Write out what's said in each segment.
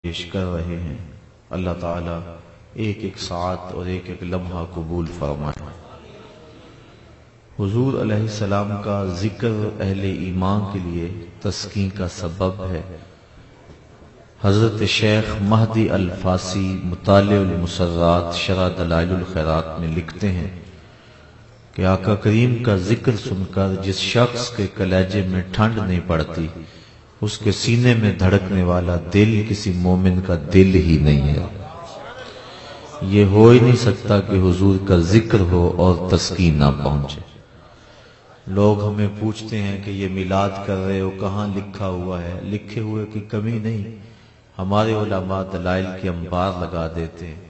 پیش کر رہے ہیں، اللہ تعالیٰ ایک ایک ساعت اور ایک ایک لمحہ قبول فرمائے۔ حضور علیہ السلام کا ذکر اہل ایمان کے لیے تسکین کا سبب ہے۔ حضرت شیخ مہدی الفاسی مطالع المسرات شرح دلائل الخیرات میں لکھتے ہیں کہ آقا کریم کا ذکر سن کر جس شخص کے کلیجے میں ٹھنڈ نہیں پڑتی، اس کے سینے میں دھڑکنے والا دل کسی مومن کا دل ہی نہیں ہے۔ یہ ہو ہی نہیں سکتا کہ حضور کا ذکر ہو اور تسکین نہ پہنچے۔ لوگ ہمیں پوچھتے ہیں کہ یہ میلاد کر رہے ہو، کہاں لکھا ہوا ہے؟ لکھے ہوئے کی کمی نہیں، ہمارے علماء دلائل کے انبار لگا دیتے ہیں،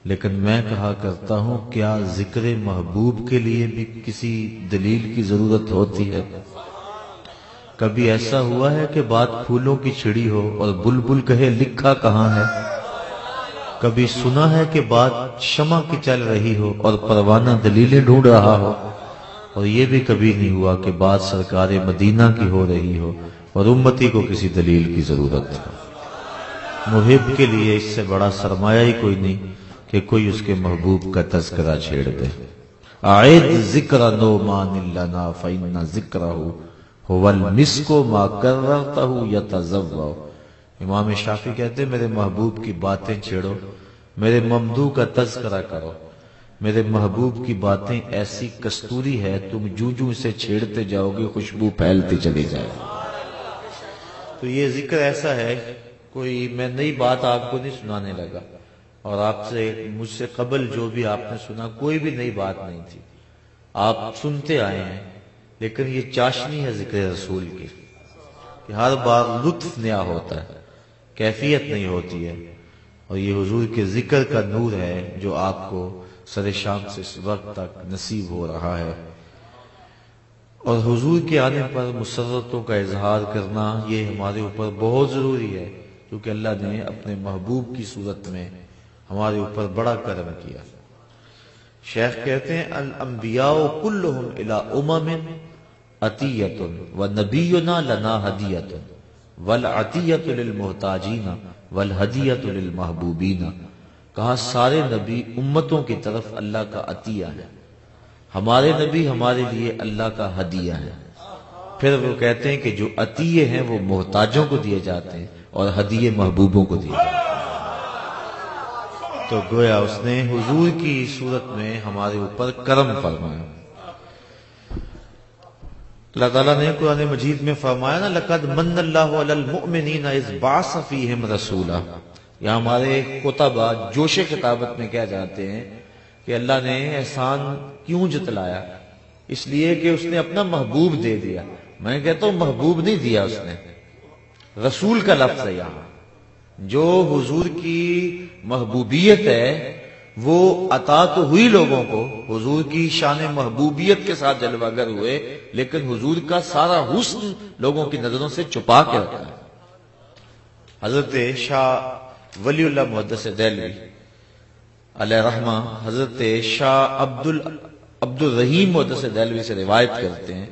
لیکن میں کہا کرتا ہوں کیا ذکر محبوب کے لیے بھی کسی دلیل کی ضرورت ہوتی ہے؟ کبھی ایسا ہوا ہے کہ بات پھولوں کی چھڑی ہو اور بلبل کہے لکھا کہاں ہے؟ کبھی سنا ہے کہ بات شمع کی چل رہی ہو اور پروانہ دلیلیں ڈھونڈ رہا ہو؟ اور یہ بھی کبھی نہیں ہوا کہ بات سرکار مدینہ کی ہو رہی ہو اور امتی کو کسی دلیل کی ضرورت ہو۔ محب کے لیے اس سے بڑا سرمایہ ہی کوئی نہیں کہ کوئی اس کے محبوب کا تذکرہ چھیڑ دے۔ اعد ذکر نعمان لنا فإن ذکرہ هو المسک ما کررتہ یتذوع۔ امام شافعی کہتے ہیں میرے محبوب کی باتیں چھیڑو، میرے ممدوح کا تذکرہ کرو، میرے محبوب کی باتیں ایسی کستوری ہے تم جو اسے چھیڑتے جاؤ گے خوشبو پھیلتی چلی جائے۔ تو یہ ذکر ایسا ہے، کوئی میں نئی بات آپ کو نہیں سنانے لگا، اور آپ سے مجھ سے قبل جو بھی آپ نے سنا کوئی بھی نئی بات نہیں تھی، آپ سنتے آئے ہیں، لیکن یہ چاشنی ہے ذکر رسول کی کہ ہر بار لطف نیا ہوتا ہے، کیفیت نہیں ہوتی ہے، اور یہ حضور کے ذکر کا نور ہے جو آپ کو سر شام سے اس وقت تک نصیب ہو رہا ہے۔ اور حضور کے آنے پر مسرتوں کا اظہار کرنا یہ ہمارے اوپر بہت ضروری ہے، کیونکہ اللہ نے اپنے محبوب کی صورت میں ہمارے اوپر بڑا کرم کیا۔ شیخ کہتے ہیں الانبیاء کلہم الی امم عطیۃ ونبینا لنا ہدیۃ والعطیۃ للمحتاجین والہدیۃ للمحبوبین۔ کہا سارے نبی امتوں کی طرف اللہ کا عطیہ ہے، ہمارے نبی ہمارے لیے اللہ کا ہدیہ ہے۔ پھر وہ کہتے ہیں کہ جو عطیے ہیں وہ محتاجوں کو دیے جاتے ہیں اور ہدیے محبوبوں کو دیے جاتے ہیں۔ تو گویا اس نے حضور کی صورت میں ہمارے اوپر کرم فرمایا۔ اللہ تعالیٰ نے قرآن مجید میں فرمایا نا لقد من اللہ علی المؤمنین اذ بعث فیہم رسولا۔ یا ہمارے خطبہ جوش خطابت میں کیا جاتے ہیں کہ اللہ نے احسان کیوں جتلایا؟ اس لیے کہ اس نے اپنا محبوب دے دیا۔ میں کہتا ہوں محبوب نہیں دیا اس نے، رسول کا لفظ ہے یہاں۔ جو حضور کی محبوبیت ہے وہ عطا تو ہوئی لوگوں کو، حضور کی شان محبوبیت کے ساتھ جلوہ گر ہوئے، لیکن حضور کا سارا حسن لوگوں کی نظروں سے چھپا کے رکھا ہے۔ حضرت شاہ ولی اللہ محدث دہلوی علیہ رحمہ حضرت شاہ عبد الرحیم محدث دہلوی سے روایت کرتے ہیں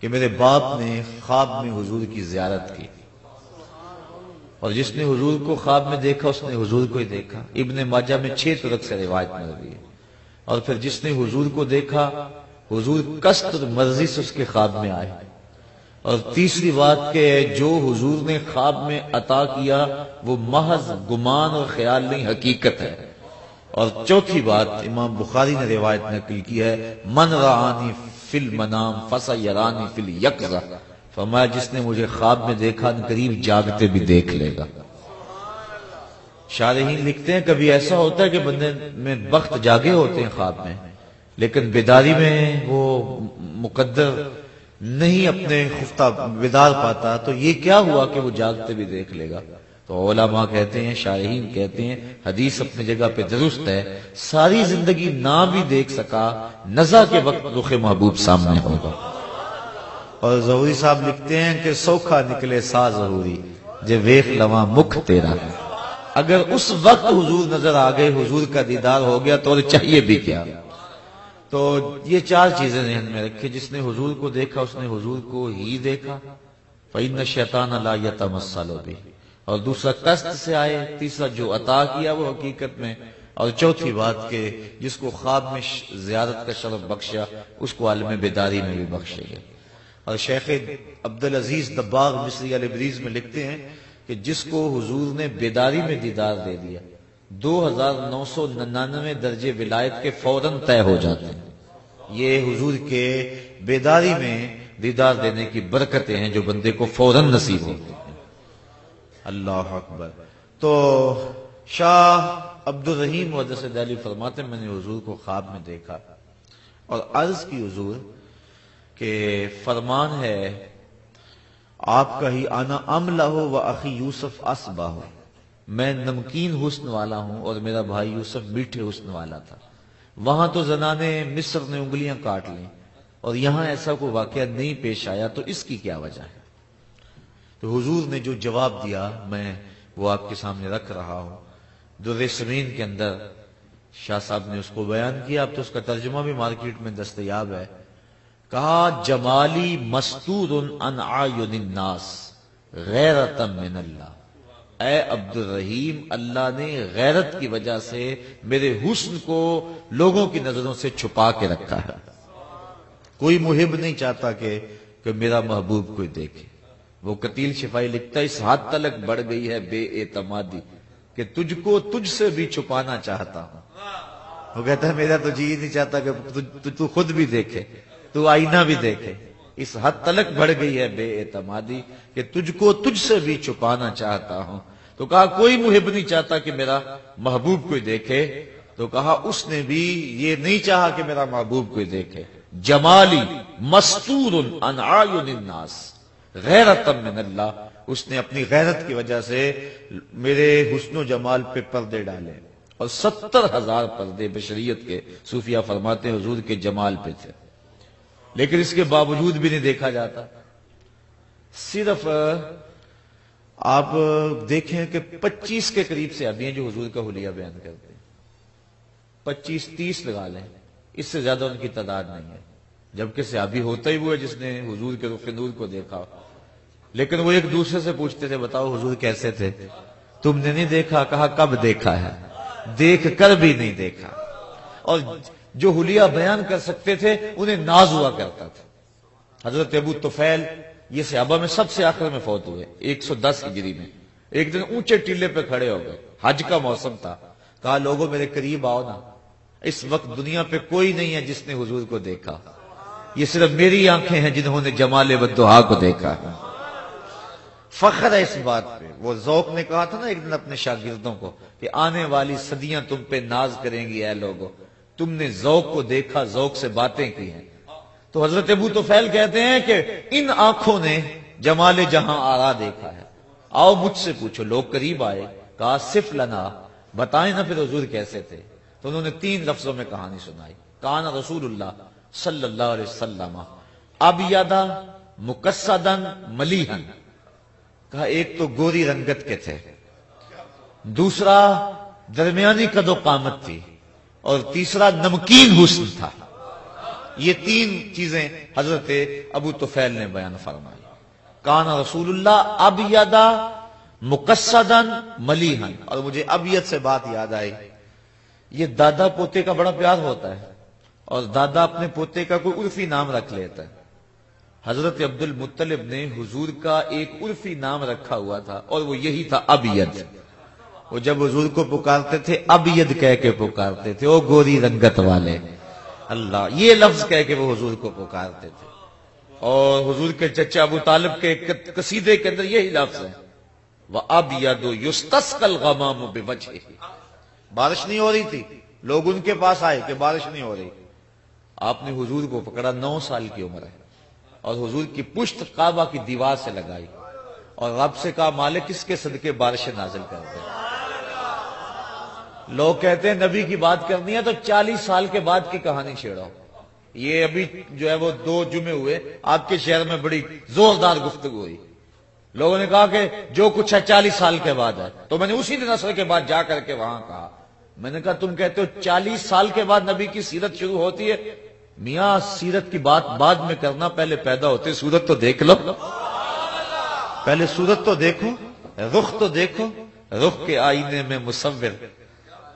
کہ میرے باپ نے خواب میں حضور کی زیارت کی، اور جس نے حضور کو خواب میں دیکھا اس نے حضور کو ہی دیکھا۔ ابن ماجہ میں 6 طرق سے روایت مروی ہے۔ اور پھر جس نے حضور کو دیکھا حضور قصد اور مرضی سے اس کے خواب میں آئے۔ اور تیسری بات کہ جو حضور نے خواب میں عطا کیا وہ محض گمان اور خیال نہیں، حقیقت ہے۔ اور چوتھی بات امام بخاری نے روایت نقل کی ہے من رآنی فی المنام فسیرانی فی الیقظہ، فرمایا جس نے مجھے خواب میں دیکھا قریب جاگتے بھی دیکھ لے گا۔ شارحین لکھتے ہیں کبھی ایسا ہوتا ہے کہ بندے میں وقت جاگے ہوتے ہیں خواب میں، لیکن بیداری میں وہ مقدر نہیں اپنے خفتہ بیدار پاتا، تو یہ کیا ہوا کہ وہ جاگتے بھی دیکھ لے گا؟ تو علماء کہتے ہیں، شارحین کہتے ہیں حدیث اپنی جگہ پہ درست ہے، ساری زندگی نہ بھی دیکھ سکا، نزع کے وقت رخ محبوب سامنے ہوگا۔ اور ظہوری صاحب لکھتے ہیں کہ سوکھا نکلے سا ظہوری جے ویخ لواں مکھ تیرا۔ اگر اس وقت حضور نظر آ گئے، حضور کا دیدار ہو گیا تو چاہیے بھی کیا؟ تو یہ 4 چیزیں ذہن میں رکھے، جس نے حضور کو دیکھا اس نے حضور کو ہی دیکھا۔ فإن الشیطان لا یتمثل بہ، اور دوسرا قصد سے آئے، تیسرا جو عطا کیا وہ حقیقت میں، اور چوتھی بات کہ جس کو خواب میں زیارت کا شرف بخشا اس کو عالم بیداری میں بھی بخشے گا۔ اور شیخ عبدالعزیز دباغ مصری البریز میں لکھتے ہیں کہ جس کو حضور نے بیداری میں دیدار دے دیا 2999 درجے ولایت کے فوراً طے ہو جاتے ہیں۔ یہ حضور کے بیداری میں دیدار دینے کی برکتیں ہیں جو بندے کو فوراً نصیب ہوتی ہیں۔ اللہ اکبر۔ تو شاہ عبد الرحیم محدث دہلوی فرماتے ہیں میں نے حضور کو خواب میں دیکھا اور عرض کی حضور کہ فرمان ہے آپ کا ہی انا املہ و اخی یوسف اصبہ، میں نمکین حسن والا ہوں اور میرا بھائی یوسف میٹھے حسن والا تھا۔ وہاں تو زنانے مصر نے انگلیاں کاٹ لیں اور یہاں ایسا کوئی واقعہ نہیں پیش آیا، تو اس کی کیا وجہ ہے؟ تو حضور نے جو جواب دیا میں وہ آپ کے سامنے رکھ رہا ہوں۔ در سمین کے اندر شاہ صاحب نے اس کو بیان کیا، اب تو اس کا ترجمہ بھی مارکیٹ میں دستیاب ہے۔ کہا جمالی مستور عن اعین الناس غیرۃ من اللہ، اے عبد الرحیم اللہ نے غیرت کی وجہ سے میرے حسن کو لوگوں کی نظروں سے چھپا کے رکھا ہے۔ کوئی محب نہیں چاہتا کہ میرا محبوب کوئی دیکھے۔ وہ قتیل شفائی لکھتا ہے اس حد تلک بڑھ گئی ہے بے اعتمادی کہ تجھ کو تجھ سے بھی چھپانا چاہتا ہوں۔ وہ کہتا ہے میرا تو جی نہیں چاہتا کہ تو خود بھی دیکھے، تو آئینہ بھی دیکھے۔ اس حد تلک بڑھ گئی ہے بے اعتمادی کہ تجھ کو تجھ سے بھی چھپانا چاہتا ہوں۔ تو کہا کوئی محب نہیں چاہتا کہ میرا محبوب کوئی دیکھے، تو کہا اس نے بھی یہ نہیں چاہا کہ میرا محبوب کوئی دیکھے۔ جمالی مستور عن اعین الناس غیرۃ من اللہ، اس نے اپنی غیرت کی وجہ سے میرے حسن و جمال پہ پردے ڈالے، اور 70,000 پردے بشریت کے صوفیہ فرماتے ہیں حضور کے جمال پہ تھے، لیکن اس کے باوجود بھی نہیں دیکھا جاتا۔ صرف آپ دیکھیں کہ 25 کے قریب سے ابھی ہیں جو حضور کا حلیہ بیان کرتے ہیں، 25-30 لگا لیں، اس سے زیادہ ان کی تعداد نہیں ہے، جبکہ صحابی ہوتا ہی وہ ہے جس نے حضور کے رخ نور کو دیکھا۔ لیکن وہ ایک دوسرے سے پوچھتے تھے بتاؤ حضور کیسے تھے؟ تم نے نہیں دیکھا؟ کہا کب دیکھا ہے؟ دیکھ کر بھی نہیں دیکھا۔ اور جو حلیہ بیان کر سکتے تھے انہیں ناز ہوا کرتا تھا۔ حضرت ابو طفیل یہ صحابہ میں سب سے آخر میں فوت ہوئے 110 ہجری میں۔ ایک دن اونچے ٹیلے پہ کھڑے ہو گئے، حج کا موسم تھا، کہا لوگوں میرے قریب آؤ نا، اس وقت دنیا پہ کوئی نہیں ہے جس نے حضور کو دیکھا، یہ صرف میری آنکھیں ہیں جنہوں نے جمال والدحا کو دیکھا ہے۔ فخر ہے اس بات پہ۔ وہ ذوق نے کہا تھا نا ایک دن اپنے شاگردوں کو کہ آنے والی صدیاں تم پہ ناز کریں گی اے لوگو، تم نے ذوق کو دیکھا، ذوق سے باتیں کی ہیں۔ تو حضرت ابو طفیل کہتے ہیں کہ ان آنکھوں نے جمال جہاں آرا دیکھا ہے، آؤ مجھ سے پوچھو۔ لوگ قریب آئے، کہا صف لنا، بتائیں نا پھر حضور کیسے تھے؟ تو انہوں نے 3 لفظوں میں کہانی سنائی۔ کان رسول اللہ صلی اللہ علیہ وسلم ابیضا مقصدا ملیحا، کہا ایک تو گوری رنگت کے تھے، دوسرا درمیانی قد و قامت تھی، اور تیسرا نمکین حسن تھا۔ یہ 3 چیزیں حضرت ابو طفیل نے بیان فرمائی۔ کان رسول اللہ ابیضا مقصدا ملیحا، اور مجھے ابیض سے بات یاد آئی، یہ دادا پوتے کا بڑا پیار ہوتا ہے، اور دادا اپنے پوتے کا کوئی عرفی نام رکھ لیتا ہے۔ حضرت عبد المطلب نے حضور کا ایک عرفی نام رکھا ہوا تھا، اور وہ یہی تھا ابیض۔ وہ جب حضور کو پکارتے تھے ابیض کہہ کے پکارتے تھے، او گوری رنگت والے اللہ، یہ لفظ کہہ کے وہ حضور کو پکارتے تھے۔ اور حضور کے چچا ابو طالب کے قصیدے کے اندر یہی لفظ ہے، وَأَبْيَضُ يُسْتَسْقَى الْغَمَامُ بِوَجْهِهِ، بارش نہیں ہو رہی تھی، لوگ ان کے پاس آئے کہ بارش نہیں ہو رہی، آپ نے حضور کو پکڑا، 9 سال کی عمر ہے، اور حضور کی پشت کعبہ کی دیوار سے لگائی، اور رب سے کہا مالک کس کے صدقے بارشیں نازل کر دے۔ لوگ کہتے ہیں نبی کی بات کرنی ہے تو 40 سال کے بعد کی کہانی چھیڑو۔ یہ ابھی جو ہے وہ 2 جمعے ہوئے آپ کے شہر میں بڑی زوردار گفتگو ہوئی، لوگوں نے کہا کہ جو کچھ ہے 40 سال کے بعد ہے، تو میں نے اسی دن عصر کے بعد جا کر کے وہاں کہا، میں نے کہا تم کہتے ہو 40 سال کے بعد نبی کی سیرت شروع ہوتی ہے، میاں سیرت کی بات بعد میں کرنا، پہلے پیدا ہوتے صورت تو دیکھ لو، پہلے صورت تو دیکھو۔ رخ تو دیکھو، رخ کے آئینے میں مصور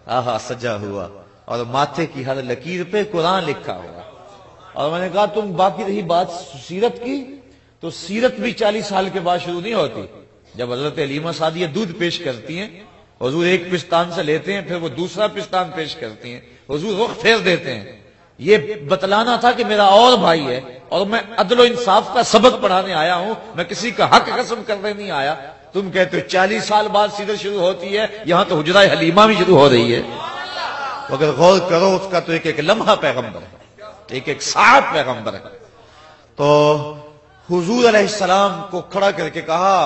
آہا سجا ہوا، اور ماتھے کی ہر لکیر پہ قرآن لکھا ہوا۔ اور میں نے کہا تم باقی رہی بات سیرت کی، تو سیرت بھی 40 سال کے بعد شروع نہیں ہوتی۔ جب حضرت حلیمہ سعدیہ دودھ پیش کرتی ہیں، حضور ایک پستان سے لیتے ہیں، پھر وہ دوسرا پستان پیش کرتی ہیں، حضور رخ پھیر دیتے ہیں۔ یہ بتلانا تھا کہ میرا اور بھائی ہے، اور میں عدل و انصاف کا سبق پڑھانے آیا ہوں، میں کسی کا حق قسم کرنے نہیں آیا۔ تم کہتے ہو 40 سال بعد سیرت شروع ہوتی ہے، یہاں تو حجرہ حلیمہ بھی شروع ہو رہی ہے۔ اگر غور کرو اس کا تو ایک ایک لمحہ پیغمبر ہے، ایک ایک ساعت پیغمبر ہے۔ تو حضور علیہ السلام کو کھڑا کر کے کہا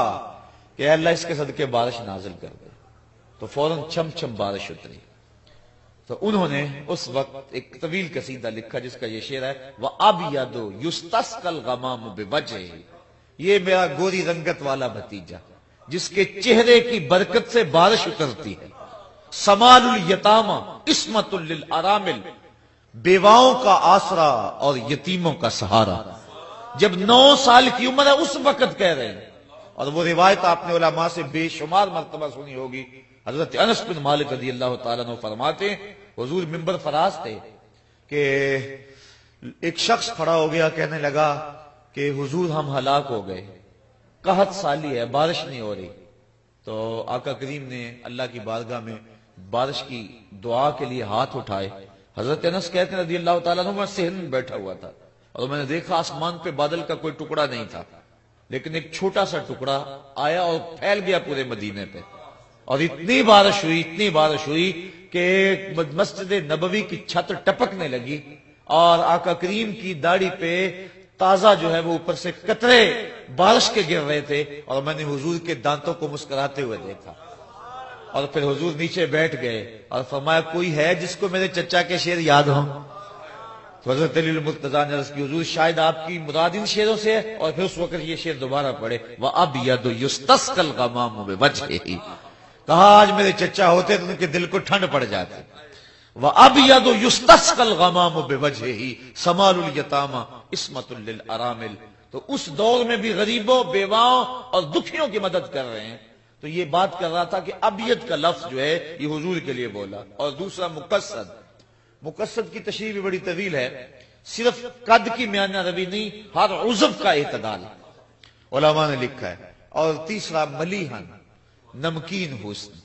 کہ اے اللہ اس کے صدقے بارش نازل کر دے، تو فوراً چھم چھم بارش اتری۔ تو انہوں نے اس وقت ایک طویل قصیدہ لکھا جس کا یہ شعر ہے، وَأَبْيَضُ يُسْتَسْقَى الْغَمَامُ بِوَجْهِهِ، یہ میرا گوری رنگت والا بھتیجا جس کے چہرے کی برکت سے بارش اترتی ہے۔ سمال الیتامى عصمۃ للارامل، بیواؤں کا آسرا اور یتیموں کا سہارا۔ جب 9 سال کی عمر ہے اس وقت کہہ رہے ہیں، اور وہ روایت آپ نے علماء سے بے شمار مرتبہ سنی ہوگی۔ حضرت انس بن مالک رضی اللہ تعالیٰ عنہ فرماتے ہیں حضور منبر فراز تھے کہ ایک شخص کھڑا ہو گیا، کہنے لگا کہ حضور ہم ہلاک ہو گئے، قحط سالی ہے، بارش نہیں ہو رہی۔ تو آقا کریم نے اللہ کی بارگاہ میں بارش کی دعا کے لیے ہاتھ اٹھائے۔ حضرت انس کہتے ہیں رضی اللہ تعالیٰ عنہ، میں صحن میں بیٹھا ہوا تھا اور میں نے دیکھا آسمان پہ بادل کا کوئی ٹکڑا نہیں تھا، لیکن ایک چھوٹا سا ٹکڑا آیا اور پھیل گیا پورے مدینے پہ، اور اتنی بارش ہوئی کہ مسجد نبوی کی چھت ٹپکنے لگی، اور آقا کریم کی داڑھی پہ تازہ جو ہے وہ اوپر سے قطرے بارش کے گر رہے تھے، اور میں نے حضور کے دانتوں کو مسکراتے ہوئے دیکھا۔ اور پھر حضور نیچے بیٹھ گئے اور فرمایا کوئی ہے جس کو میرے چچا کے شعر یاد ہوں؟ تو حضرت علی المرتضیٰ نے عرض کی حضور شاید آپ کی مراد ان شعروں سے ہے، اور پھر اس وقت یہ شعر دوبارہ پڑھے، وَأَبْيَضُ يُسْتَسْقَى الْغَمَامُ بِوَجْهِهِ، کہا آج میرے چچا ہوتے تو ان کے دل کو ٹھنڈ پڑ جاتی۔ وَأَبْيَضُ يُسْتَسْقَى الْغَمَامُ بِوَجْهِهِ سَمَالُ الْيَتَامَى عِصْمَةٌ لِلْأَرَامِلِ، تو اس دور میں بھی غریبوں، بیواؤں اور دکھیوں کی مدد کر رہے ہیں۔ تو یہ بات کر رہا تھا کہ ابیض کا لفظ جو ہے یہ حضور کے لیے بولا، اور دوسرا مقصد کی تشریح بھی بڑی طویل ہے، صرف قد کی میانہ روی نہیں، ہر عضو کا اعتدال علماء نے لکھا ہے۔ اور تیسرا ملیحن، نمکین حسن،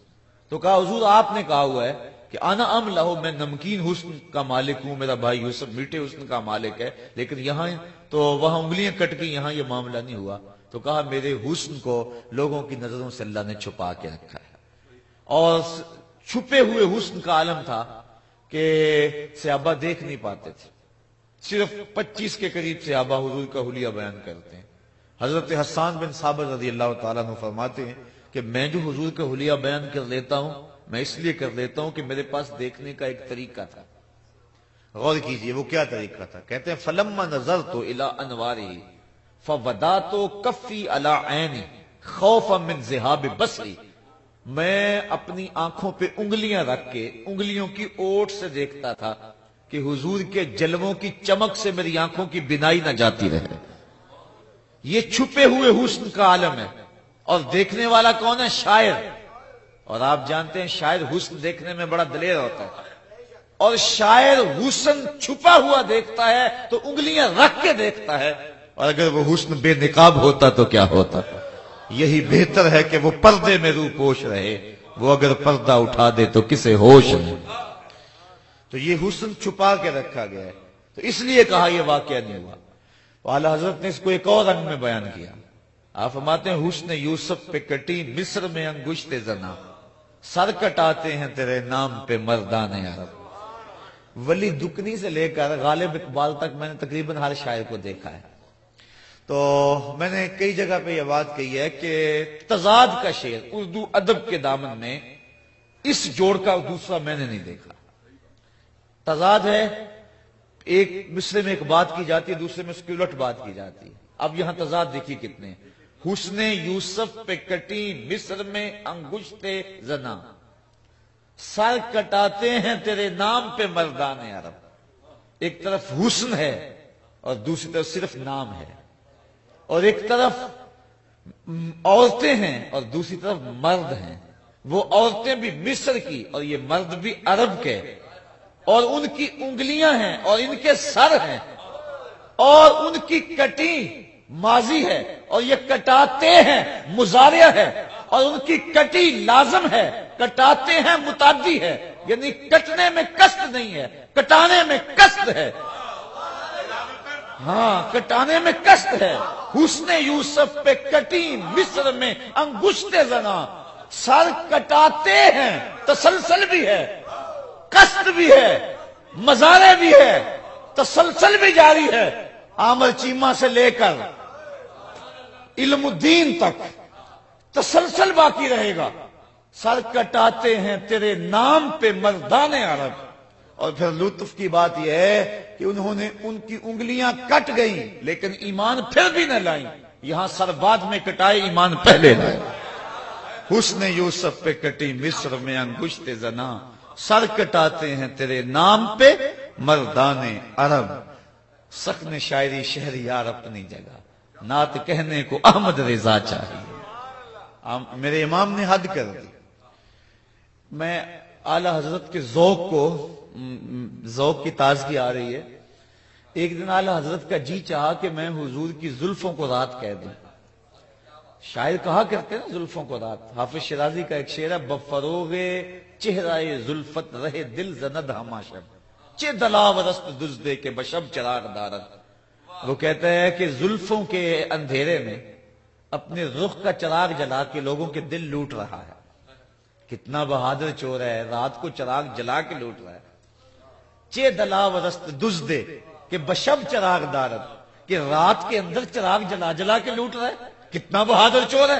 تو کہا حضور آپ نے کہا ہوا ہے کہ انا املہ، میں نمکین حسن کا مالک ہوں، میرا بھائی یوسف میٹھے حسن کا مالک ہے، لیکن یہاں تو وہاں انگلیاں کٹ گئی، یہاں یہ معاملہ نہیں ہوا۔ تو کہا میرے حسن کو لوگوں کی نظروں سے اللہ نے چھپا کے رکھا ہے، اور چھپے ہوئے حسن کا عالم تھا کہ صحابہ دیکھ نہیں پاتے تھے۔ صرف 25 کے قریب صحابہ حضور کا حلیہ بیان کرتے ہیں۔ حضرت حسان بن ثابت رضی اللہ تعالیٰ عنہ فرماتے ہیں کہ میں جو حضور کا حلیہ بیان کر لیتا ہوں، میں اس لیے کر لیتا ہوں کہ میرے پاس دیکھنے کا ایک طریقہ تھا۔ غور کیجئے وہ کیا طریقہ تھا، کہتے ہیں فلما نظرت الی انوارہ فودعت کفی علی عینی خوفا من ذہاب بصری، میں اپنی آنکھوں پہ انگلیاں رکھ کے انگلیوں کی اوٹ سے دیکھتا تھا کہ حضور کے جلووں کی چمک سے میری آنکھوں کی بینائی نہ جاتی رہے۔ یہ چھپے ہوئے حسن کا عالم ہے، اور دیکھنے والا کون ہے؟ شاعر۔ اور آپ جانتے ہیں شاعر حسن دیکھنے میں بڑا دلیر ہوتا ہے، اور شاعر حسن چھپا ہوا دیکھتا ہے تو انگلیاں رکھ کے دیکھتا ہے، اور اگر وہ حسن بے نقاب ہوتا تو کیا ہوتا؟ یہی بہتر ہے کہ وہ پردے میں روح پوش رہے، وہ اگر پردہ اٹھا دے تو کسے ہوش نہیں۔ تو یہ حسن چھپا کے رکھا گیا ہے، تو اس لیے کہا یہ واقعہ نہیں ہوا۔ اعلیٰ حضرت نے اس کو ایک اور رنگ میں بیان کیا۔ آپ فرماتے ہیں حسن یوسف پہ کٹی مصر میں انگشت زنا، سر کٹاتے ہیں تیرے نام پہ مردان عرب۔ ولی دکنی سے لے کر غالب اقبال تک میں نے تقریباً ہر شاعر کو دیکھا ہے۔ تو میں نے کئی جگہ پہ یہ بات کہی ہے کہ تضاد کا شعر اردو ادب کے دامن میں اس جوڑ کا دوسرا میں نے نہیں دیکھا۔ تضاد ہے، ایک مصرے میں ایک بات کی جاتی ہے، دوسرے میں اس کی الٹ بات کی جاتی ہے۔ اب یہاں تضاد دیکھیے کتنے، حسن یوسف پہ کٹی مصر میں انگشت زنا، سر کٹاتے ہیں تیرے نام پہ مردان عرب۔ ایک طرف حسن ہے اور دوسری طرف صرف نام ہے، اور ایک طرف عورتیں ہیں اور دوسری طرف مرد ہیں. وہ عورتیں بھی مصر کی اور یہ مرد بھی عرب کے, اور ان کی انگلیاں ہیں اور ان کے سر ہیں, اور ان کی کٹی ماضی ہے اور یہ کٹاتے ہیں مضارع ہے, اور ان کی کٹی لازم ہے, کٹاتے ہیں متعدی ہے, یعنی کٹنے میں کشت نہیں ہے, کٹانے میں کشت ہے. ہاں, کٹانے میں کشت ہے. حسن یوسف پہ کٹی مصر میں انگشت زنا, سر کٹاتے ہیں, تسلسل بھی ہے, کشت بھی ہے, مزارع بھی ہے, تسلسل بھی جاری ہے. عامر چیمہ سے لے کر علم الدین تک تسلسل باقی رہے گا. سر کٹاتے ہیں تیرے نام پہ مردان عرب. اور پھر لطف کی بات یہ ہے کہ انہوں نے ان کی انگلیاں کٹ گئیں لیکن ایمان پھر بھی نہ لائیں. یہاں سر بعد میں کٹائے, ایمان پہلے لائے. حسن یوسف پہ کٹی مصر میں انگشت زنا, سر کٹاتے ہیں تیرے نام پہ مردان عرب. سخن شاعری شہریار اپنی جگہ, نعت کہنے کو احمد رضا چاہیے. میرے امام نے حد کر دی. میں اعلی حضرت کے ذوق کی تازگی آ رہی ہے. ایک دن اعلی حضرت کا جی چاہا کہ میں حضور کی زلفوں کو رات کہہ دوں. شاعر کہا کرتے ہیں نا زلفوں کو رات. حافظ شیرازی کا ایک شعر ہے, بفروغ چہرہ زلفت رہے دل زند ہما شب, چہ دلاو رست دزدے کے بشب چراغ دارت. وہ کہتا ہے کہ زلفوں کے اندھیرے میں اپنے رخ کا چراغ جلا کے لوگوں کے دل لوٹ رہا ہے. کتنا بہادر چور ہے, رات کو چراغ جلا کے لوٹ رہا ہے. چہ دلاو رست دزدے کہ بشب چراغ دارت, کہ رات کے اندر چراغ جلا جلا کے لوٹ رہا ہے. کتنا بہادر چور ہے.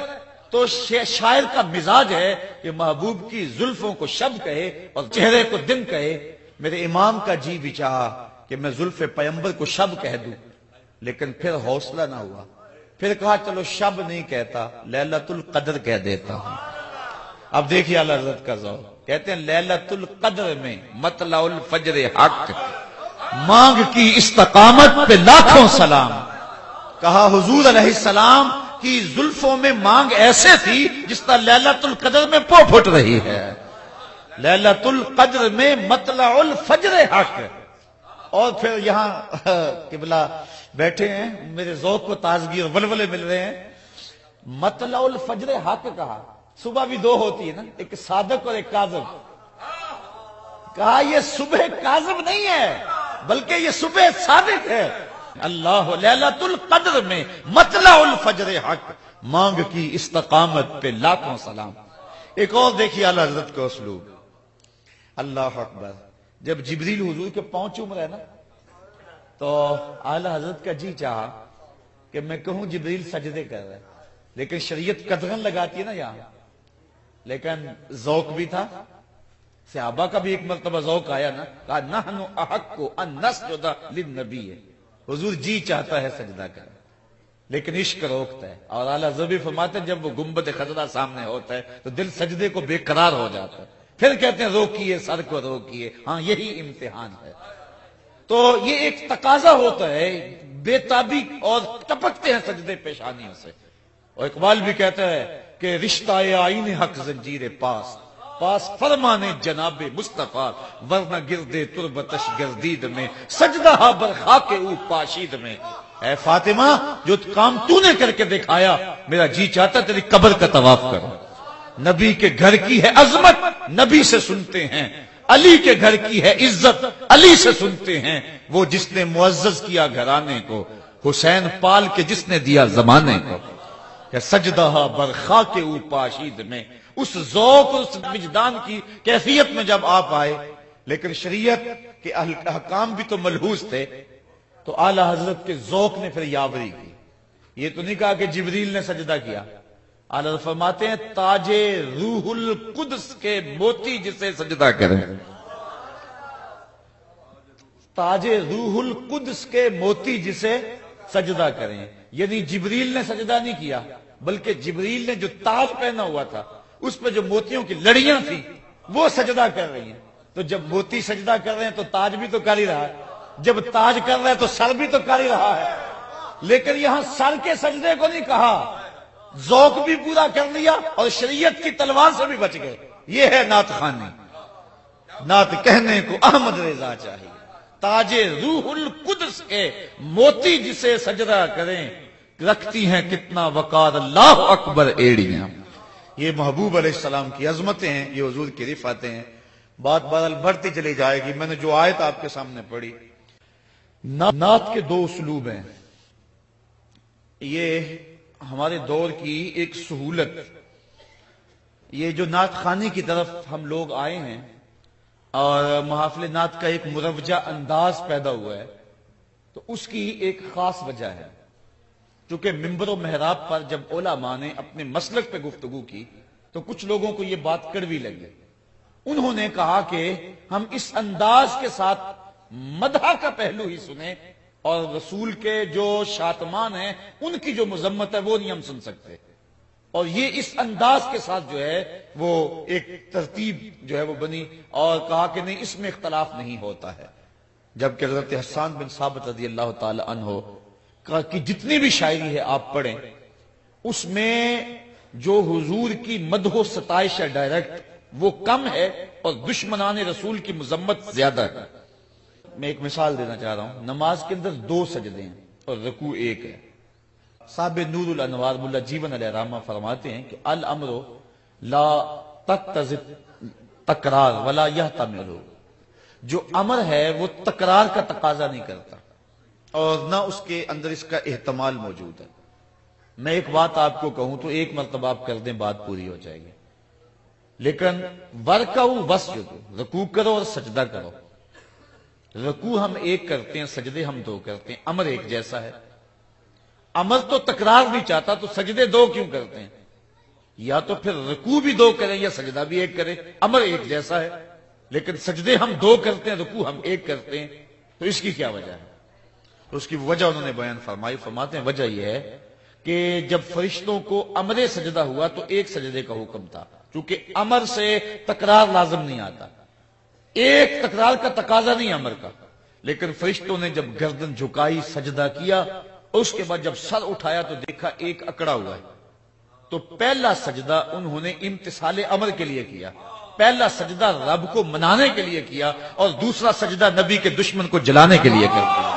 تو شاعر کا مزاج ہے کہ محبوب کی زلفوں کو شب کہے اور چہرے کو دن کہے. میرے امام کا جی بھی چاہا کہ میں زلف پیمبر کو شب کہہ دوں, لیکن پھر حوصلہ نہ ہوا. پھر کہا چلو شب نہیں کہتا, لیلۃ القدر کہہ دیتا ہوں. اب دیکھیے اعلی حضرت کا ذوق. کہتے ہیں لیلۃ القدر میں مطلع الفجر حق, مانگ کی استقامت پہ لاکھوں سلام. کہا حضور علیہ السلام کی زلفوں میں مانگ ایسے تھی جس طرح لیلۃ القدر میں پو پھٹ رہی ہے. لیلۃ القدر میں مطلع الفجر حق. اور پھر یہاں قبلہ بیٹھے ہیں, میرے ذوق کو تازگی اور ولولے مل رہے ہیں. مطلع الفجر حق کہا. صبح بھی دو ہوتی ہے نا, ایک صادق اور ایک کاذب. کہا یہ صبح کاذب نہیں ہے بلکہ یہ صبح صادق ہے. اللہ لیلۃ القدر میں مطلع الفجر حق, مانگ کی استقامت پہ لاکھوں سلام. ایک اور دیکھیے اعلی حضرت کا اسلوب. اللہ اکبر. جب جبریل حضور کے پاؤں چوم رہے نا تو اعلی حضرت کا جی چاہا کہ میں کہوں جبریل سجدے کر رہے, لیکن شریعت قدغن لگاتی ہے نا یہاں. لیکن ذوق بھی تھا. صحابہ کا بھی ایک مرتبہ ذوق آیا نا, کہا نحن احق ان نسجد للنبی. حضور جی چاہتا ہے سجدہ کرے لیکن عشق روکتا ہے. اور اعلیٰ حضرت بھی فرماتے ہیں جب وہ گنبد خضرا سامنے ہوتا ہے تو دل سجدے کو بے قرار ہو جاتا ہے. پھر کہتے ہیں روکیے سر کو روکیے. ہاں یہی امتحان ہے. تو یہ ایک تقاضا ہوتا ہے, بے تابی اور ٹپکتے ہیں سجدے پیشانیوں سے. اور اقبال بھی کہتا ہے کہ رشتہ آئین حق زنجیر پاس, پاس فرمانے جناب مصطفیٰ ورنہ گردے تربتش گردید میں سجدہ برخاک او پاشید میں. اے فاطمہ جو کام تو نے کر کے دکھایا میرا جی چاہتا تیری قبر کا طواف کرو. نبی کے گھر کی ہے عظمت نبی سے سنتے ہیں, علی کے گھر کی ہے عزت علی سے سنتے ہیں. وہ جس نے معزز کیا گھرانے کو, حسین پال کے جس نے دیا زمانے کو. کہ سجدہ برخاک او پاشید میں, اس ذوق اس وجدان کی کیفیت میں جب آپ آئے. لیکن شریعت کے احکام بھی تو ملحوظ تھے. تو اعلی حضرت کے ذوق نے پھر یاوری کی. یہ تو نہیں کہا کہ جبریل نے سجدہ کیا. اعلی حضرت فرماتے ہیں تاج روح القدس کے موتی جسے سجدہ کریں, تاج روح القدس کے موتی جسے سجدہ کریں. یعنی جبریل نے سجدہ نہیں کیا بلکہ جبریل نے جو تاج پہنا ہوا تھا اس پہ جو موتیوں کی لڑیاں تھیں وہ سجدہ کر رہی ہیں. تو جب موتی سجدہ کر رہے ہیں تو تاج بھی تو کر ہی رہا ہے, جب تاج کر رہے ہیں تو سر بھی تو کر ہی رہا ہے. لیکن یہاں سر کے سجدے کو نہیں کہا, ذوق بھی پورا کر لیا اور شریعت کی تلوار سے بھی بچ گئے. یہ ہے نعت خوانی. نعت کہنے کو احمد رضا چاہیے، تاج روح القدس کے موتی جسے سجدہ کریں، رکھتی ہیں کتنا وقار اللہ اکبر ایڑیاں. یہ محبوب علیہ السلام کی عظمتیں ہیں، یہ حضور کی رفعتیں ہیں. بات بہرحال بڑھتی چلی جائے گی. میں نے جو آیت آپ کے سامنے پڑھی، نعت کے دو اسلوب ہیں. یہ ہمارے دور کی ایک سہولت، یہ جو نعت خوانی کی طرف ہم لوگ آئے ہیں اور محافل نعت کا ایک مروجہ انداز پیدا ہوا ہے، تو اس کی ایک خاص وجہ ہے. چونکہ ممبر و محراب پر جب علماء نے اپنے مسلک پہ گفتگو کی تو کچھ لوگوں کو یہ بات کڑوی لگی. انہوں نے کہا کہ ہم اس انداز کے ساتھ مدح کا پہلو ہی سنیں اور رسول کے جو شاتمان ہیں ان کی جو مذمت ہے وہ نہیں ہم سن سکتے. اور یہ اس انداز کے ساتھ جو ہے وہ ایک ترتیب جو ہے وہ بنی اور کہا کہ نہیں، اس میں اختلاف نہیں ہوتا ہے. جبکہ حضرت حسان بن ثابت رضی اللہ تعالی عنہ کی جتنی بھی شاعری ہے آپ پڑھیں، اس میں جو حضور کی مدح و ستائش ہے ڈائریکٹ وہ کم ہے اور دشمنان رسول کی مذمت زیادہ ہے. میں ایک مثال دینا چاہ رہا ہوں. نماز کے اندر 2 سجدے ہیں اور رکوع 1 ہے. صاحب نور الانوار ملا جیون علیہ رحمہ فرماتے ہیں کہ الامر لا تقتضی تکرار ولا یحتمل، جو امر ہے وہ تکرار کا تقاضا نہیں کرتا اور نہ اس کے اندر اس کا احتمال موجود ہے. میں ایک بات آپ کو کہوں تو ایک مرتبہ آپ کر دیں بات پوری ہو جائے گی. لیکن ورکعوا واسجدوا، رکوع کرو اور سجدہ کرو. رکوع ہم 1 کرتے ہیں، سجدے ہم 2 کرتے ہیں. امر ایک جیسا ہے. امر تو تکرار نہیں چاہتا تو سجدے 2 کیوں کرتے ہیں؟ یا تو پھر رکوع بھی 2 کریں یا سجدہ بھی 1 کریں. امر ایک جیسا ہے لیکن سجدے ہم 2 کرتے ہیں، رکوع ہم 1 کرتے ہیں. تو اس کی کیا وجہ ہے؟ تو اس کی وجہ انہوں نے بیان فرمائی. فرماتے ہیں وجہ یہ ہے کہ جب فرشتوں کو امر سجدہ ہوا تو 1 سجدے کا حکم تھا. چونکہ امر سے تکرار لازم نہیں آتا، 1 تکرار کا تقاضا نہیں امر کا. لیکن فرشتوں نے جب گردن جھکائی، سجدہ کیا، اس کے بعد جب سر اٹھایا تو دیکھا 1 اکڑا ہوا ہے. تو پہلا سجدہ انہوں نے امتثال امر کے لیے کیا، پہلا سجدہ رب کو منانے کے لیے کیا اور دوسرا سجدہ نبی کے دشمن کو جلانے کے لیے کر دیا.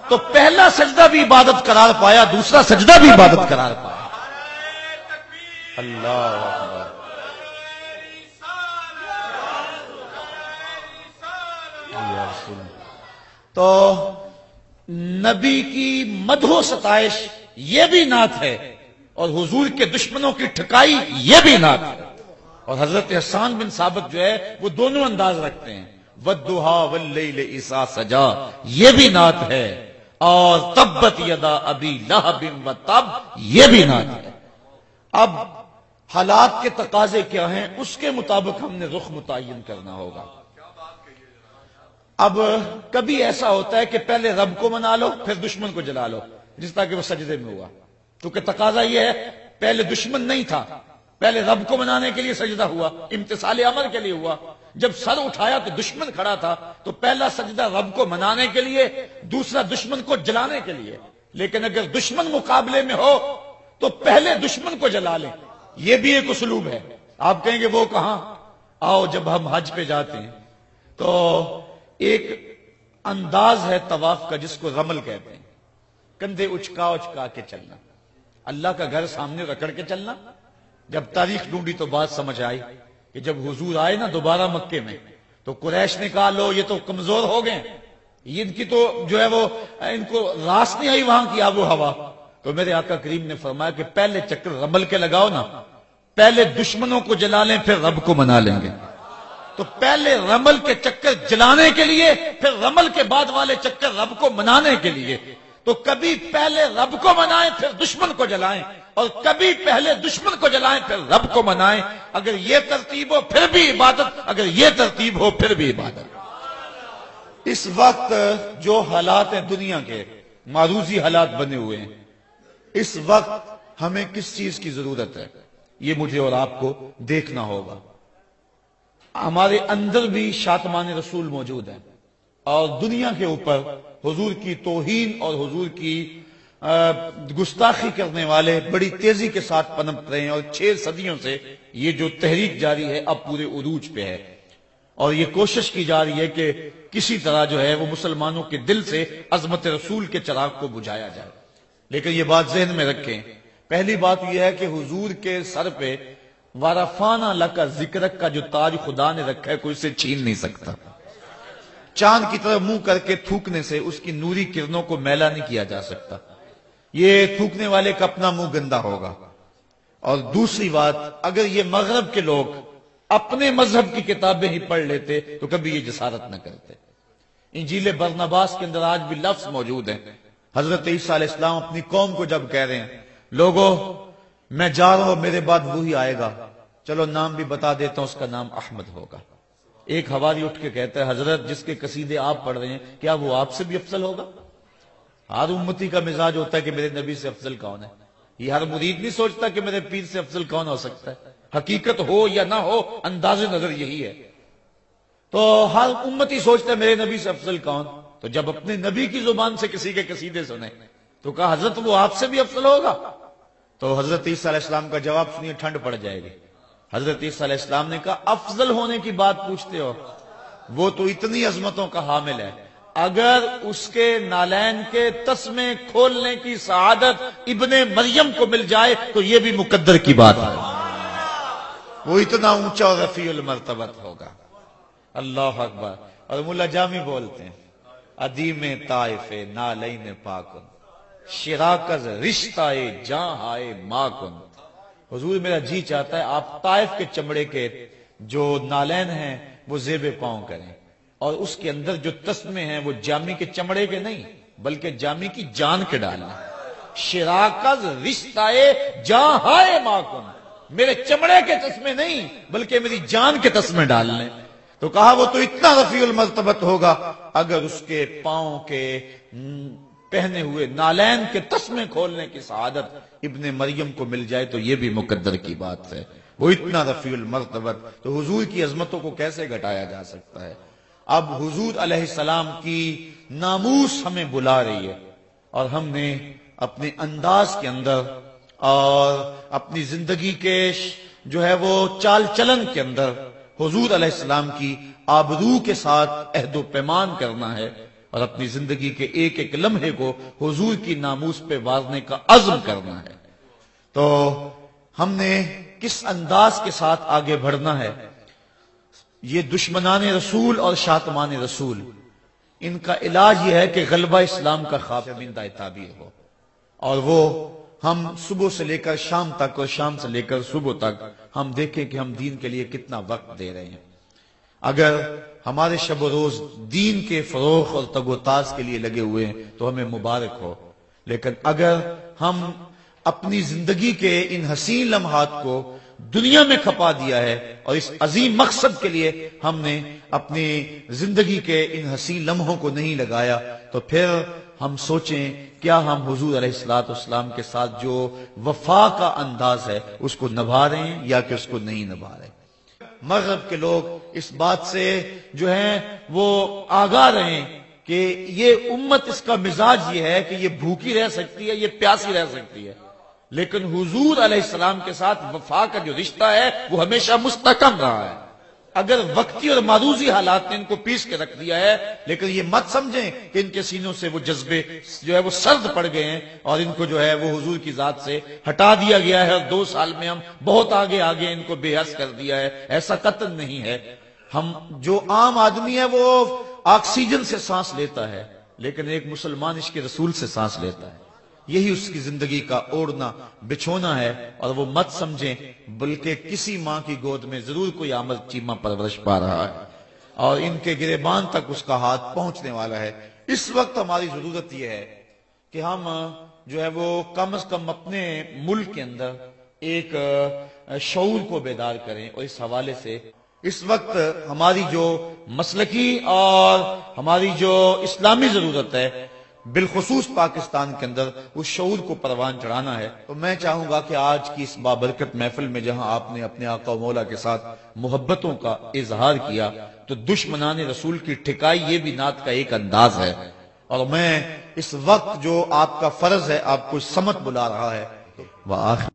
تو پہلا سجدہ بھی عبادت قرار پایا، دوسرا سجدہ بھی عبادت قرار پایا. اللہ اکبر. تو نبی کی مدح و ستائش یہ بھی نعت ہے اور حضور کے دشمنوں کی ٹھکائی یہ بھی نعت ہے. اور حضرت حسان بن ثابت جو ہے وہ دونوں انداز رکھتے ہیں. والضحیٰ واللیل اذا سجا یہ بھی نعت ہے اور تبت یدا ابی لہب وتب یہ بھی نعت ہے. اب حالات کے تقاضے کیا ہیں اس کے مطابق ہم نے رخ متعین کرنا ہوگا. اب کبھی ایسا ہوتا ہے کہ پہلے رب کو منا لو پھر دشمن کو جلا لو، جس طرح کہ وہ سجدے میں ہوا. کیونکہ تقاضا یہ ہے پہلے دشمن نہیں تھا، پہلے رب کو منانے کے لیے سجدہ ہوا، امتثال امر کے لیے ہوا. جب سر اٹھایا تو دشمن کھڑا تھا تو پہلا سجدہ رب کو منانے کے لیے، دوسرا دشمن کو جلانے کے لیے. لیکن اگر دشمن مقابلے میں ہو تو پہلے دشمن کو جلا لیں. یہ بھی ایک اسلوب ہے. آپ کہیں گے وہ کہاں؟ آؤ جب ہم حج پہ جاتے ہیں تو ایک انداز ہے طواف کا جس کو رمل کہتے ہیں، کندھے اچکا اچکا کے چلنا، اللہ کا گھر سامنے رکڑ کے چلنا. جب تاریخ ڈھونڈی تو بات سمجھ آئی کہ جب حضور آئے نا دوبارہ مکے میں تو قریش نے کہا لو یہ تو کمزور ہو گئے، ان کی تو جو ہے وہ ان کو راس نہیں آئی وہاں کی آب و ہوا. تو میرے آقا کریم نے فرمایا کہ پہلے چکر رمل کے لگاؤ نا، پہلے دشمنوں کو جلا لیں پھر رب کو منا لیں گے. تو پہلے رمل کے چکر جلانے کے لیے، پھر رمل کے بعد والے چکر رب کو منانے کے لیے. تو کبھی پہلے رب کو منائیں پھر دشمن کو جلائیں اور کبھی پہلے دشمن کو جلائیں پھر رب کو منائیں. اگر یہ ترتیب ہو پھر بھی عبادت، اگر یہ ترتیب ہو پھر بھی عبادت. اس وقت جو حالات ہیں دنیا کے معروضی حالات بنے ہوئے ہیں، اس وقت ہمیں کس چیز کی ضرورت ہے یہ مجھے اور آپ کو دیکھنا ہوگا. ہمارے اندر بھی شاتمان رسول موجود ہیں اور دنیا کے اوپر حضور کی توہین اور حضور کی گستاخی کرنے والے بڑی تیزی کے ساتھ پنپ رہے ہیں، اور 6 صدیوں سے یہ جو تحریک جاری ہے اب پورے عروج پہ ہے، اور یہ کوشش کی جا رہی ہے کہ کسی طرح جو ہے وہ مسلمانوں کے دل سے عظمت رسول کے چراغ کو بجھایا جائے۔ لیکن یہ بات ذہن میں رکھیں، پہلی بات یہ ہے کہ حضور کے سر پہ وارفانہ لکا ذکرک کا جو تاج خدا نے رکھا ہے کوئی اسے چھین نہیں سکتا۔ چاند کی طرف منہ کر کے تھوکنے سے اس کی نوری کرنوں کو میلا نہیں کیا جا سکتا، یہ تھوکنے والے کا اپنا منہ گندا ہوگا۔ اور دوسری بات، اگر یہ مغرب کے لوگ اپنے مذہب کی کتابیں ہی پڑھ لیتے تو کبھی یہ جسارت نہ کرتے۔ انجیل برنباس کے اندر آج بھی لفظ موجود ہیں۔ حضرت عیسیٰ علیہ السلام اپنی قوم کو جب کہہ رہے ہیں، لوگوں میں جا رہا ہوں، میرے بعد وہی آئے گا، چلو نام بھی بتا دیتا ہوں، اس کا نام احمد ہوگا۔ ایک حواری اٹھ کے کہتا ہے، حضرت جس کے قصیدے آپ پڑھ رہے ہیں کیا وہ آپ سے بھی افضل ہوگا؟ ہر امتی کا مزاج ہوتا ہے کہ میرے نبی سے افضل کون ہے، یہ ہر مرید نہیں سوچتا کہ میرے پیر سے افضل کون ہو سکتا ہے، حقیقت ہو یا نہ ہو انداز نظر یہی ہے۔ تو ہر امتی سوچتا ہے میرے نبی سے افضل کون، تو جب اپنے نبی کی زبان سے کسی کے قصیدے سنے تو کہا حضرت وہ آپ سے بھی افضل ہوگا؟ تو حضرت عیسیٰ علیہ السلام کا جواب سنیے، ٹھنڈ پڑ جائے گی۔ حضرت عیسیٰ علیہ السلام نے کہا افضل ہونے کی بات پوچھتے ہو، وہ تو اتنی عظمتوں کا حامل ہے، اگر اس کے نالین کے تسمے کھولنے کی سعادت ابن مریم کو مل جائے تو یہ بھی مقدر کی بات ہے، وہ اتنا اونچا اور رفیع المرتبت ہوگا۔ اللہ اکبر۔ اور مولا جامی بولتے ہیں، ادیم طائف نالین پاکن شراکز رشتہ جاں ہائے ماکن۔ حضور میرا جی چاہتا ہے آپ طائف کے چمڑے کے جو نالین ہیں وہ زیب پاؤں کریں، اور اس کے اندر جو تسمے ہیں وہ جامی کے چمڑے کے نہیں بلکہ جامی کی جان کے ڈالنا۔ شراکز رشتہ جاں ہائے ماکن، میرے چمڑے کے تسمے نہیں بلکہ میری جان کے تسمے ڈالنے۔ تو کہا وہ تو اتنا رفیع المرتبت ہوگا اگر اس کے پاؤں کے پہنے ہوئے نالین کے تسمے کھولنے کی سعادت ابن مریم کو مل جائے تو یہ بھی مقدر کی بات ہے، وہ اتنا رفیع المرتبت۔ تو حضور کی عظمتوں کو کیسے گھٹایا جا سکتا ہے؟ اب حضور علیہ السلام کی ناموس ہمیں بلا رہی ہے، اور ہم نے اپنے انداز کے اندر اور اپنی زندگی کے جو ہے وہ چال چلن کے اندر حضور علیہ السلام کی آبرو کے ساتھ عہد و پیمان کرنا ہے، اور اپنی زندگی کے ایک ایک لمحے کو حضور کی ناموس پہ وارنے کا عزم کرنا ہے۔ تو ہم نے کس انداز کے ساتھ آگے بڑھنا ہے؟ یہ دشمنان رسول اور شاتمان رسول، ان کا علاج یہ ہے کہ غلبہ اسلام کا خواب بندہ تعبیر ہو، اور وہ ہم صبح سے لے کر شام تک اور شام سے لے کر صبح تک ہم دیکھیں کہ ہم دین کے لیے کتنا وقت دے رہے ہیں۔ اگر ہمارے شب و روز دین کے فروغ اور تگ و تاز کے لیے لگے ہوئے ہیں تو ہمیں مبارک ہو، لیکن اگر ہم اپنی زندگی کے ان حسین لمحات کو دنیا میں کھپا دیا ہے اور اس عظیم مقصد کے لیے ہم نے اپنی زندگی کے ان حسین لمحوں کو نہیں لگایا، تو پھر ہم سوچیں کیا ہم حضور علیہ السلام کے ساتھ جو وفا کا انداز ہے اس کو نبھا رہے ہیں یا کہ اس کو نہیں نبھا رہے۔ مغرب کے لوگ اس بات سے جو ہیں وہ آگاہ رہیں کہ یہ امت، اس کا مزاج یہ ہے کہ یہ بھوکی رہ سکتی ہے، یہ پیاسی رہ سکتی ہے، لیکن حضور علیہ السلام کے ساتھ وفا کا جو رشتہ ہے وہ ہمیشہ مستحکم رہا ہے۔ اگر وقتی اور معروضی حالات نے ان کو پیس کے رکھ دیا ہے، لیکن یہ مت سمجھیں کہ ان کے سینوں سے وہ جذبے جو ہے وہ سرد پڑ گئے ہیں اور ان کو جو ہے وہ حضور کی ذات سے ہٹا دیا گیا ہے، اور 2 سال میں ہم بہت آگے ان کو بے حس کر دیا ہے، ایسا قطعاً نہیں ہے۔ ہم جو عام آدمی ہے وہ آکسیجن سے سانس لیتا ہے، لیکن ایک مسلمان عشق رسول سے سانس لیتا ہے، یہی اس کی زندگی کا اوڑھنا بچھونا ہے، اور وہ مت سمجھیں بلکہ کسی ماں کی گود میں ضرور کوئی آمد چیمہ پرورش پا رہا ہے اور ان کے گریبان تک اس کا ہاتھ پہنچنے والا ہے۔ اس وقت ہماری ضرورت یہ ہے کہ ہم جو ہے وہ کم از کم اپنے ملک کے اندر ایک شعور کو بیدار کریں، اور اس حوالے سے اس وقت ہماری جو مسلکی اور ہماری جو اسلامی ضرورت ہے بالخصوص پاکستان کے اندر اس شعور کو پروان چڑھانا ہے۔ تو میں چاہوں گا کہ آج کی اس بابرکت محفل میں جہاں آپ نے اپنے آقا و مولا کے ساتھ محبتوں کا اظہار کیا، تو دشمنان رسول کی ٹھکائی یہ بھی نعت کا ایک انداز ہے، اور میں اس وقت جو آپ کا فرض ہے آپ کو سمت بلا رہا ہے وآخر